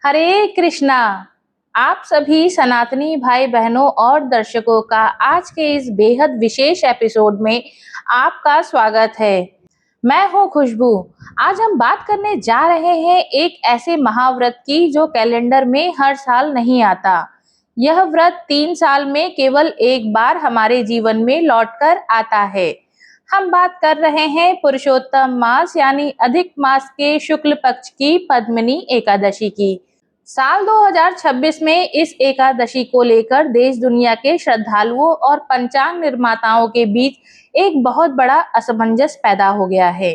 हरे कृष्णा। आप सभी सनातनी भाई बहनों और दर्शकों का आज के इस बेहद विशेष एपिसोड में आपका स्वागत है। मैं हूं खुशबू। आज हम बात करने जा रहे हैं एक ऐसे महाव्रत की जो कैलेंडर में हर साल नहीं आता। यह व्रत 3 साल में केवल एक बार हमारे जीवन में लौटकर आता है। हम बात कर रहे हैं पुरुषोत्तम मास यानी अधिक मास के शुक्ल पक्ष की पद्मिनी एकादशी की। साल 2026 में इस एकादशी को लेकर देश दुनिया के श्रद्धालुओं और पंचांग निर्माताओं के बीच एक बहुत बड़ा असमंजस पैदा हो गया है।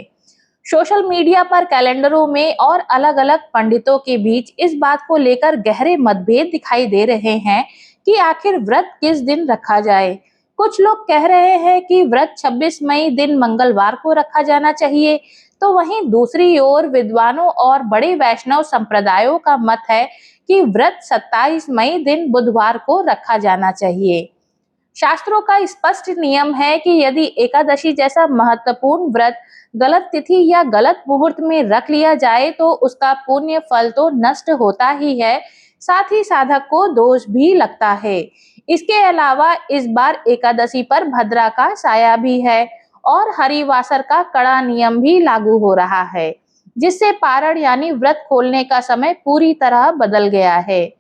सोशल मीडिया पर कैलेंडरों में और अलग अलग पंडितों के बीच इस बात को लेकर गहरे मतभेद दिखाई दे रहे हैं कि आखिर व्रत किस दिन रखा जाए। कुछ लोग कह रहे हैं कि व्रत 26 मई दिन मंगलवार को रखा जाना चाहिए, तो वहीं दूसरी ओर विद्वानों और बड़े वैष्णव संप्रदायों का मत है कि व्रत 27 मई दिन बुधवार को रखा जाना चाहिए। शास्त्रों का स्पष्ट नियम है कि यदि एकादशी जैसा महत्वपूर्ण व्रत गलत तिथि या गलत मुहूर्त में रख लिया जाए तो उसका पुण्य फल तो नष्ट होता ही है, साथ ही साधक को दोष भी लगता है। इसके अलावा इस बार एकादशी पर भद्रा का साया भी है और हरिवासर का कड़ा नियम भी लागू हो रहा है, जिससे पारण यानी व्रत खोलने का समय पूरी तरह बदल गया है।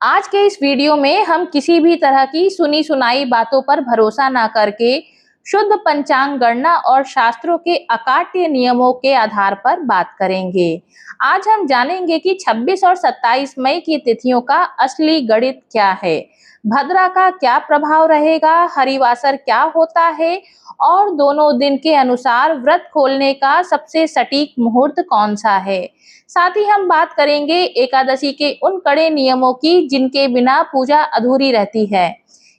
आज के इस वीडियो में हम किसी भी तरह की सुनी सुनाई बातों पर भरोसा ना करके शुद्ध पंचांग गणना और शास्त्रों के अकाट्य नियमों के आधार पर बात करेंगे। आज हम जानेंगे कि 26 और 27 मई की तिथियों का असली गणित क्या है, भद्रा का क्या प्रभाव रहेगा, हरिवासर क्या होता है और दोनों दिन के अनुसार व्रत खोलने का सबसे सटीक मुहूर्त कौन सा है। साथ ही हम बात करेंगे एकादशी के उन कड़े नियमों की जिनके बिना पूजा अधूरी रहती है।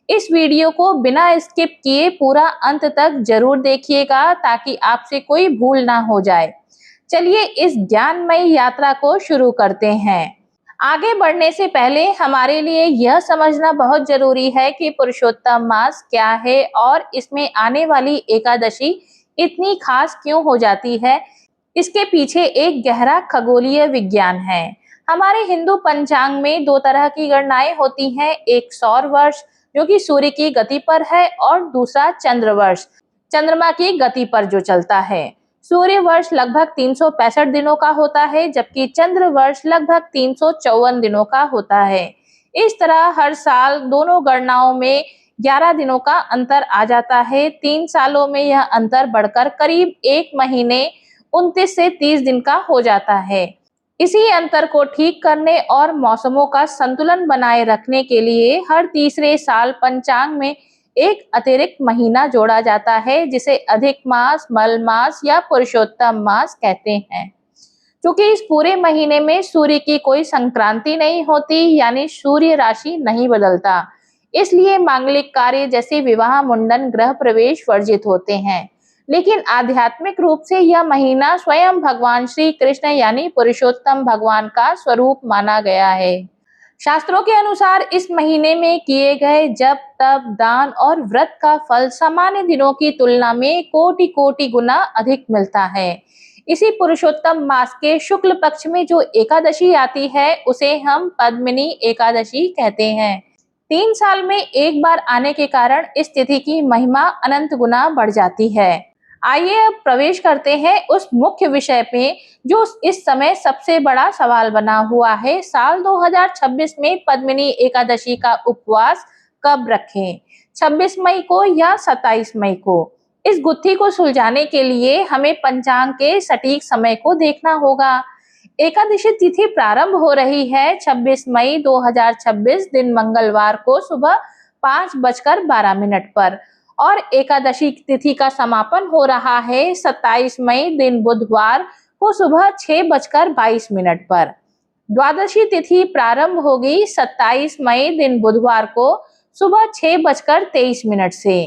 इस वीडियो को बिना स्किप किए पूरा अंत तक जरूर देखिएगा ताकि आपसे कोई भूल ना हो जाए। चलिए इस ज्ञानमयी यात्रा को शुरू करते हैं। आगे बढ़ने से पहले हमारे लिए यह समझना बहुत जरूरी है कि पुरुषोत्तम मास क्या है और इसमें आने वाली एकादशी इतनी खास क्यों हो जाती है। इसके पीछे एक गहरा खगोलीय विज्ञान है। हमारे हिंदू पंचांग में 2 तरह की गणनाएं होती हैं, एक सौर वर्ष जो कि सूर्य की गति पर है और दूसरा चंद्र वर्ष, चंद्रमा की गति पर जो चलता है। सूर्य वर्ष लगभग 365 दिनों का होता है जबकि चंद्र वर्ष लगभग 354 दिनों का होता है। इस तरह हर साल दोनों गणनाओं में 11 दिनों का अंतर आ जाता है। 3 सालों में यह अंतर बढ़कर करीब 1 महीने 29 से 30 दिन का हो जाता है। इसी अंतर को ठीक करने और मौसमों का संतुलन बनाए रखने के लिए हर तीसरे साल पंचांग में एक अतिरिक्त महीना जोड़ा जाता है जिसे अधिक मास, मल मास या पुरुषोत्तम मास कहते हैं। क्योंकि इस पूरे महीने में सूर्य की कोई संक्रांति नहीं होती यानी सूर्य राशि नहीं बदलता, इसलिए मांगलिक कार्य जैसे विवाह, मुंडन, गृह प्रवेश वर्जित होते हैं। लेकिन आध्यात्मिक रूप से यह महीना स्वयं भगवान श्री कृष्ण यानी पुरुषोत्तम भगवान का स्वरूप माना गया है। शास्त्रों के अनुसार इस महीने में किए गए जप, तप, दान और व्रत का फल सामान्य दिनों की तुलना में कोटि कोटि गुना अधिक मिलता है। इसी पुरुषोत्तम मास के शुक्ल पक्ष में जो एकादशी आती है उसे हम पद्मिनी एकादशी कहते हैं। 3 साल में एक बार आने के कारण इस तिथि की महिमा अनंत गुना बढ़ जाती है। आइए अब प्रवेश करते हैं उस मुख्य विषय पे जो इस समय सबसे बड़ा सवाल बना हुआ है। साल 2026 में पद्मिनी एकादशी का उपवास कब रखें, 26 मई को या 27 मई को। इस गुत्थी को सुलझाने के लिए हमें पंचांग के सटीक समय को देखना होगा। एकादशी तिथि प्रारंभ हो रही है 26 मई 2026 दिन मंगलवार को सुबह 5:12 पर और एकादशी तिथि का समापन हो रहा है 27 मई दिन बुधवार को सुबह 6:22 पर। द्वादशी तिथि प्रारंभ होगी 27 मई दिन बुधवार को सुबह 6:23 से।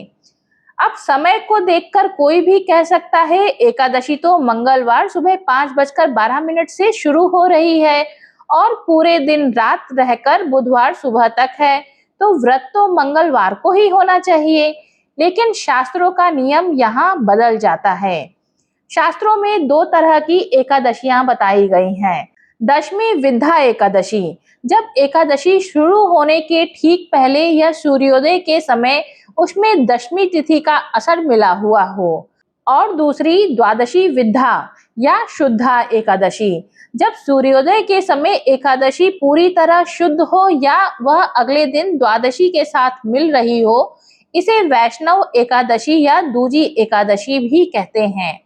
अब समय को देखकर कोई भी कह सकता है एकादशी तो मंगलवार सुबह 5:12 से शुरू हो रही है और पूरे दिन रात रहकर बुधवार सुबह तक है, तो व्रत तो मंगलवार को ही होना चाहिए। लेकिन शास्त्रों का नियम यहाँ बदल जाता है। शास्त्रों में 2 तरह की एकादशियां बताई गई हैं। दशमी विद्या एकादशी, जब एकादशी शुरू होने के ठीक पहले या सूर्योदय के समय उसमें दशमी तिथि का असर मिला हुआ हो। और दूसरी द्वादशी विद्या या शुद्धा एकादशी, जब सूर्योदय के समय एकादशी पूरी तरह शुद्ध हो या वह अगले दिन द्वादशी के साथ मिल रही हो, इसे वैष्णव एकादशी या दूजी एकादशी भी कहते हैं।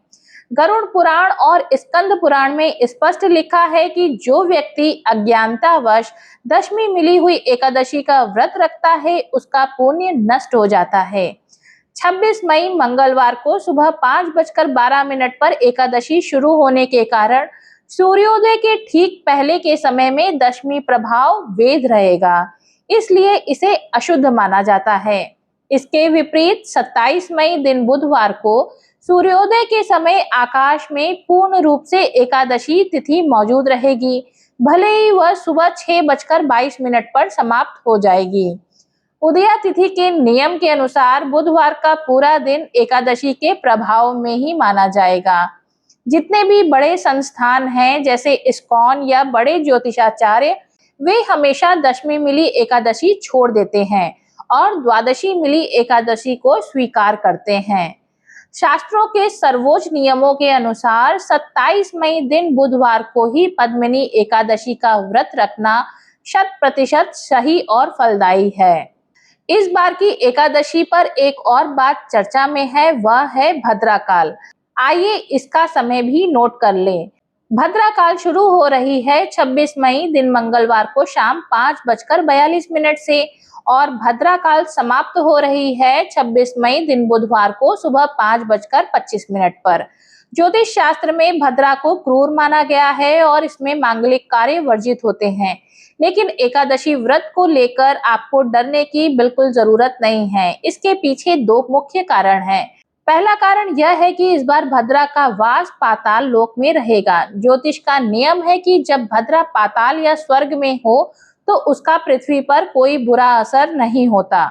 गरुड़ पुराण और स्कंद पुराण में स्पष्ट लिखा है कि जो व्यक्ति अज्ञानतावश दशमी मिली हुई एकादशी का व्रत रखता है उसका पुण्य नष्ट हो जाता है। 26 मई मंगलवार को सुबह 5:12 पर एकादशी शुरू होने के कारण सूर्योदय के ठीक पहले के समय में दशमी प्रभाव वैध रहेगा, इसलिए इसे अशुद्ध माना जाता है। इसके विपरीत 27 मई दिन बुधवार को सूर्योदय के समय आकाश में पूर्ण रूप से एकादशी तिथि मौजूद रहेगी, भले ही वह सुबह 6:22 पर समाप्त हो जाएगी। उदया तिथि के नियम के अनुसार बुधवार का पूरा दिन एकादशी के प्रभाव में ही माना जाएगा। जितने भी बड़े संस्थान हैं जैसे इस्कॉन या बड़े ज्योतिषाचार्य, वे हमेशा दशमी मिली एकादशी छोड़ देते हैं और द्वादशी मिली एकादशी को स्वीकार करते हैं। शास्त्रों के सर्वोच्च नियमों के अनुसार 27 मई दिन बुधवार को ही पद्मिनी एकादशी का व्रत रखना 100% सही और फलदायी है। इस बार की एकादशी पर एक और बात चर्चा में है, वह है भद्राकाल। आइए इसका समय भी नोट कर लें। भद्राकाल शुरू हो रही है 26 मई दिन मंगलवार को शाम 5:42 से और भद्राकाल समाप्त हो रही है 26 मई दिन बुधवार को सुबह 5:25 पर। ज्योतिष शास्त्र में भद्रा को क्रूर माना गया है और इसमें मांगलिक कार्य वर्जित होते हैं, लेकिन एकादशी व्रत को लेकर आपको डरने की बिल्कुल जरूरत नहीं है। इसके पीछे दो मुख्य कारण हैं। पहला कारण यह है कि इस बार भद्रा का वास पाताल लोक में रहेगा। ज्योतिष का नियम है कि जब भद्रा पाताल या स्वर्ग में हो तो उसका पृथ्वी पर कोई बुरा असर नहीं होता।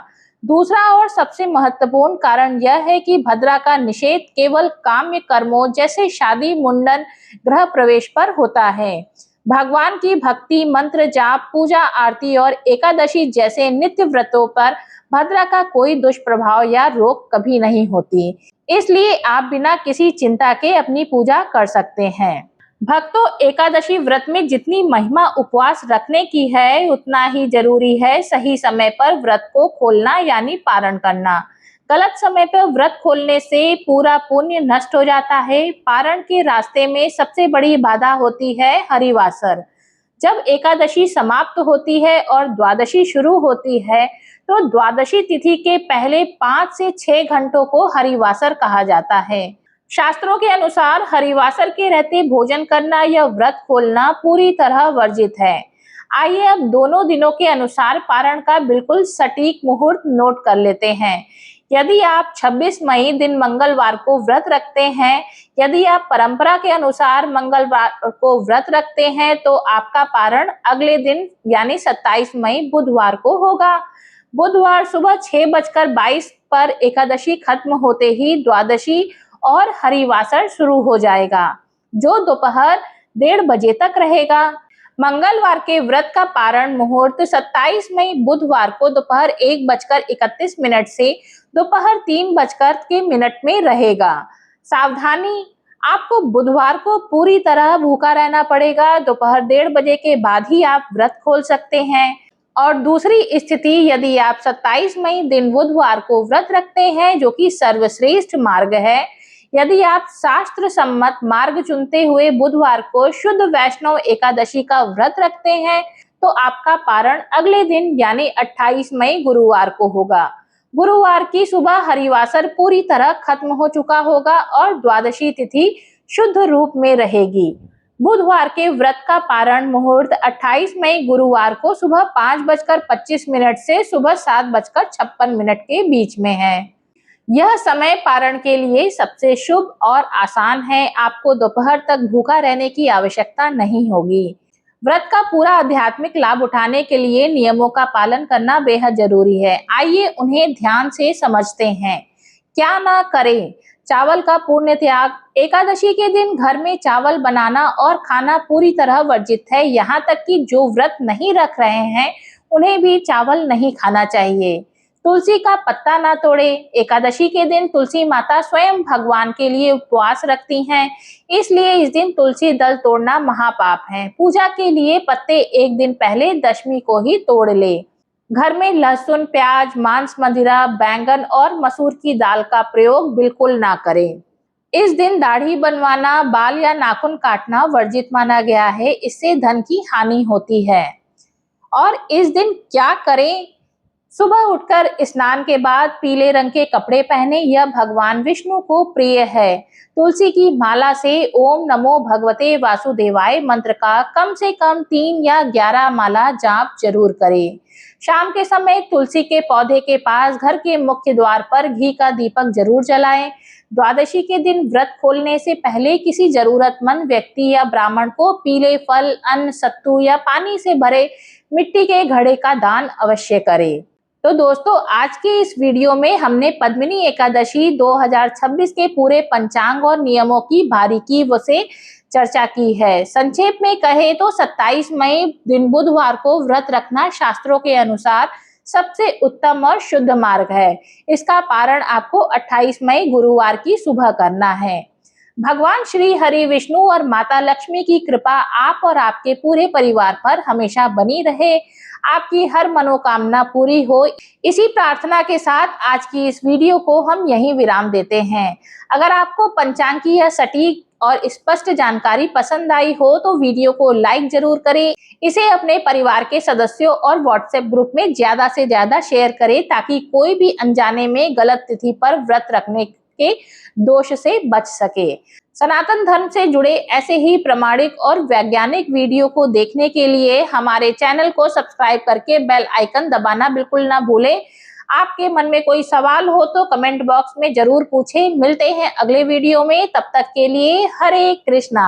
दूसरा और सबसे महत्वपूर्ण कारण यह है कि भद्रा का निषेध केवल काम्य कर्मों जैसे शादी, मुंडन, गृह प्रवेश पर होता है। भगवान की भक्ति, मंत्र जाप, पूजा आरती और एकादशी जैसे नित्य व्रतों पर भद्रा का कोई दुष्प्रभाव या रोक कभी नहीं होती, इसलिए आप बिना किसी चिंता के अपनी पूजा कर सकते हैं। भक्तों, एकादशी व्रत में जितनी महिमा उपवास रखने की है उतना ही जरूरी है सही समय पर व्रत को खोलना यानी पारण करना। गलत समय पर व्रत खोलने से पूरा पुण्य नष्ट हो जाता है। पारण के रास्ते में सबसे बड़ी बाधा होती है हरिवासर। जब एकादशी समाप्त होती है और द्वादशी शुरू होती है तो द्वादशी तिथि के पहले 5 से 6 घंटों को हरिवासर कहा जाता है। शास्त्रों के अनुसार हरिवासर के रहते भोजन करना या व्रत खोलना पूरी तरह वर्जित है। आइए अब दोनों दिनों के अनुसार पारण का बिल्कुल सटीक मुहूर्त नोट कर लेते हैं। यदि आप 26 मई दिन मंगलवार को व्रत रखते हैं, यदि आप परंपरा के अनुसार मंगलवार को व्रत रखते हैं तो आपका पारण अगले दिन यानी 27 मई बुधवार को होगा। बुधवार सुबह 6:22 पर एकादशी खत्म होते ही द्वादशी और हरिवासर शुरू हो जाएगा, जो दोपहर 1:30 बजे तक रहेगा। मंगलवार के व्रत का पारण मुहूर्त 27 मई बुधवार को दोपहर 1:31 से दोपहर 3:00 में रहेगा। सावधानी, आपको बुधवार को पूरी तरह भूखा रहना पड़ेगा। दोपहर 1:30 बजे के बाद ही आप व्रत खोल सकते हैं। और दूसरी स्थिति, यदि आप 27 मई दिन बुधवार को व्रत रखते हैं, जो कि सर्वश्रेष्ठ मार्ग है, यदि आप शास्त्र सम्मत मार्ग चुनते हुए बुधवार को शुद्ध वैष्णव एकादशी का व्रत रखते हैं तो आपका पारण अगले दिन यानी 28 मई गुरुवार को होगा। गुरुवार की सुबह हरिवासर पूरी तरह खत्म हो चुका होगा और द्वादशी तिथि शुद्ध रूप में रहेगी। बुधवार के व्रत का पारण मुहूर्त 28 मई गुरुवार को सुबह 5:25 से सुबह 7:56 के बीच में है। यह समय पारण के लिए सबसे शुभ और आसान है। आपको दोपहर तक भूखा रहने की आवश्यकता नहीं होगी। व्रत का पूरा आध्यात्मिक लाभ उठाने के लिए नियमों का पालन करना बेहद जरूरी है। आइए उन्हें ध्यान से समझते हैं। क्या ना करें। चावल का पुण्य त्याग। एकादशी के दिन घर में चावल बनाना और खाना पूरी तरह वर्जित है। यहाँ तक कि जो व्रत नहीं रख रहे हैं उन्हें भी चावल नहीं खाना चाहिए। तुलसी का पत्ता ना तोड़े। एकादशी के दिन तुलसी माता स्वयं भगवान के लिए उपवास रखती हैं, इसलिए इस दिन तुलसी दल तोड़ना महापाप है। पूजा के लिए पत्ते एक दिन पहले दशमी को ही तोड़ ले। घर में लहसुन, प्याज, मांस, मदिरा, बैंगन और मसूर की दाल का प्रयोग बिल्कुल ना करें। इस दिन दाढ़ी बनवाना, बाल या नाखून काटना वर्जित माना गया है, इससे धन की हानि होती है। और इस दिन क्या करें? सुबह उठकर स्नान के बाद पीले रंग के कपड़े पहने, यह भगवान विष्णु को प्रिय है। तुलसी की माला से ओम नमो भगवते वासुदेवाय मंत्र का कम से कम 3 या 11 माला जाप जरूर करें। शाम के समय तुलसी के पौधे के पास घर के मुख्य द्वार पर घी का दीपक जरूर जलाएं। द्वादशी के दिन व्रत खोलने से पहले किसी जरूरतमंद व्यक्ति या ब्राह्मण को पीले फल, अन्न, सत्तू या पानी से भरे मिट्टी के घड़े का दान अवश्य करें। तो दोस्तों, आज के इस वीडियो में हमने पद्मिनी एकादशी 2026 के पूरे पंचांग और नियमों की बारीकी से चर्चा की है। संक्षेप में कहे तो 27 मई दिन बुधवार को व्रत रखना शास्त्रों के अनुसार सबसे उत्तम और शुद्ध मार्ग है। इसका पारण आपको 28 मई गुरुवार की सुबह करना है। भगवान श्री हरि विष्णु और माता लक्ष्मी की कृपा आप और आपके पूरे परिवार पर हमेशा बनी रहे। आपकी हर मनोकामना पूरी हो, इसी प्रार्थना के साथ आज की इस वीडियो को हम यहीं विराम देते हैं। अगर आपको पंचांग की यह सटीक और स्पष्ट जानकारी पसंद आई हो तो वीडियो को लाइक जरूर करें। इसे अपने परिवार के सदस्यों और व्हाट्सएप ग्रुप में ज्यादा से ज्यादा शेयर करें, ताकि कोई भी अनजाने में गलत तिथि पर व्रत रखने के दोष से बच सके। सनातन धर्म से जुड़े ऐसे ही प्रामाणिक और वैज्ञानिक वीडियो को देखने के लिए हमारे चैनल को सब्सक्राइब करके बेल आइकन दबाना बिल्कुल ना भूलें। आपके मन में कोई सवाल हो तो कमेंट बॉक्स में जरूर पूछें। मिलते हैं अगले वीडियो में, तब तक के लिए हरे कृष्णा।